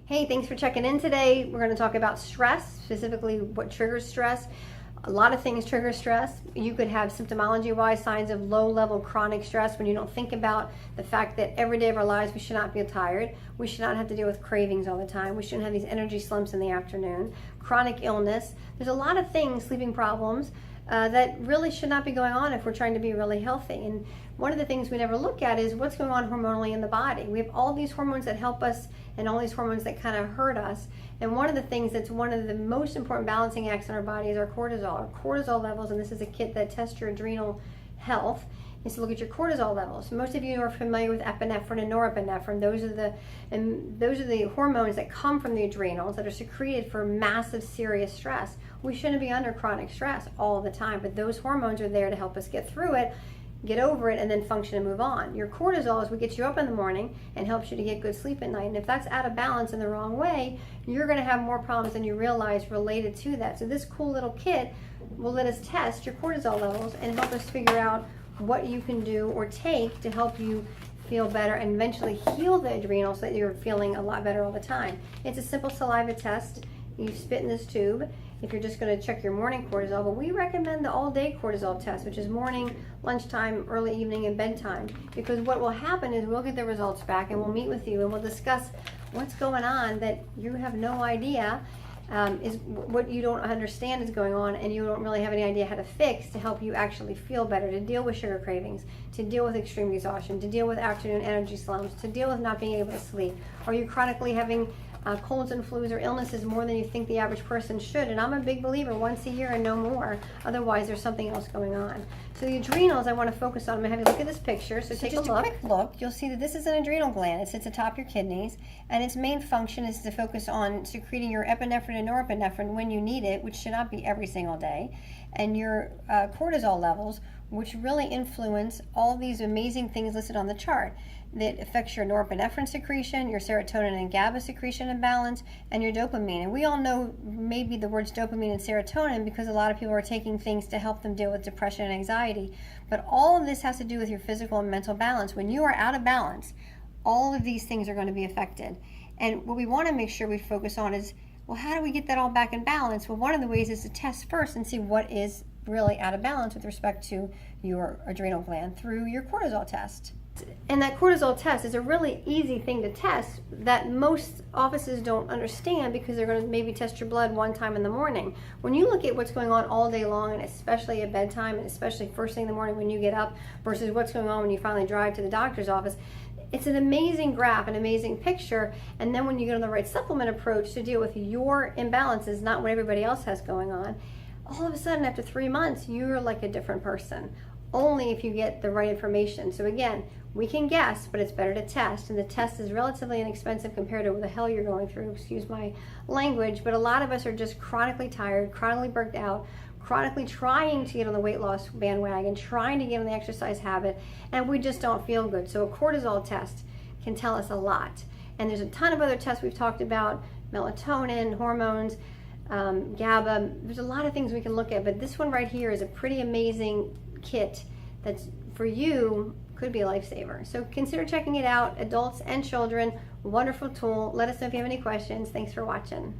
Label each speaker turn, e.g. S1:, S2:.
S1: Hey, thanks for checking in today. We're going to talk about stress, specifically what triggers stress. A lot of things trigger stress. You could have symptomology-wise signs of low-level chronic stress when you don't think about the fact that every day of our lives we should not feel tired. We should not have to deal with cravings all the time. We shouldn't have these energy slumps in the afternoon. Chronic illness. There's a lot of things, sleeping problems, that really should not be going on if we're trying to be really healthy. And one of the things we never look at is what's going on hormonally in the body. We have all these hormones that help us and all these hormones that kind of hurt us. And one of the things that's one of the most important balancing acts in our body is our cortisol. Our cortisol levels, and this is a kit that tests your adrenal health, is to look at your cortisol levels. Most of you are familiar with epinephrine and norepinephrine. Those are the hormones that come from the adrenals that are secreted for massive, serious stress. We shouldn't be under chronic stress all the time, but those hormones are there to help us get through it, get over it, and then function and move on. Your cortisol is what gets you up in the morning and helps you to get good sleep at night. And if that's out of balance in the wrong way, you're going to have more problems than you realize related to that. So this cool little kit will let us test your cortisol levels and help us figure out what you can do or take to help you feel better and eventually heal the adrenals so that you're feeling a lot better all the time. It's a simple saliva test. You spit in this tube if you're just going to check your morning cortisol, but we recommend the all-day cortisol test, which is morning, lunchtime, early evening, and bedtime, because what will happen is we'll get the results back and we'll meet with you and we'll discuss what's going on that you have no idea is what you don't understand is going on, and you don't really have any idea how to fix to help you actually feel better, to deal with sugar cravings, to deal with extreme exhaustion, to deal with afternoon energy slumps, to deal with not being able to sleep. Are you chronically having colds and flus or illnesses more than you think the average person should? And I'm a big believer, once a year and no more. Otherwise, there's something else going on. So the adrenals I want to focus on. I'm going to have you look at this picture. So take a look. Just a quick look. You'll see that this is an adrenal gland. It sits atop your kidneys, and its main function is to focus on secreting your epinephrine and norepinephrine when you need it, which should not be every single day, and your cortisol levels, which really influence all these amazing things listed on the chart. That affects your norepinephrine secretion, your serotonin and GABA secretion and balance, and your dopamine. And we all know maybe the words dopamine and serotonin because a lot of people are taking things to help them deal with depression and anxiety. But all of this has to do with your physical and mental balance. When you are out of balance, all of these things are going to be affected. And what we want to make sure we focus on is, well, how do we get that all back in balance? Well, one of the ways is to test first and see what is really out of balance with respect to your adrenal gland through your cortisol test. And that cortisol test is a really easy thing to test that most offices don't understand because they're going to maybe test your blood one time in the morning. When you look at what's going on all day long, and especially at bedtime, and especially first thing in the morning when you get up versus what's going on when you finally drive to the doctor's office, it's an amazing graph, an amazing picture. And then when you get on the right supplement approach to deal with your imbalances, not what everybody else has going on, all of a sudden after 3 months, you're like a different person. Only if you get the right information. So again, we can guess, but it's better to test, and the test is relatively inexpensive compared to what the hell you're going through, excuse my language, but a lot of us are just chronically tired, chronically burnt out, chronically trying to get on the weight loss bandwagon, trying to get on the exercise habit, and we just don't feel good. So a cortisol test can tell us a lot. And there's a ton of other tests we've talked about, melatonin, hormones, GABA. There's a lot of things we can look at, but this one right here is a pretty amazing kit that's for you, could be a lifesaver. So consider checking it out, adults and children. Wonderful tool. Let us know if you have any questions. Thanks for watching.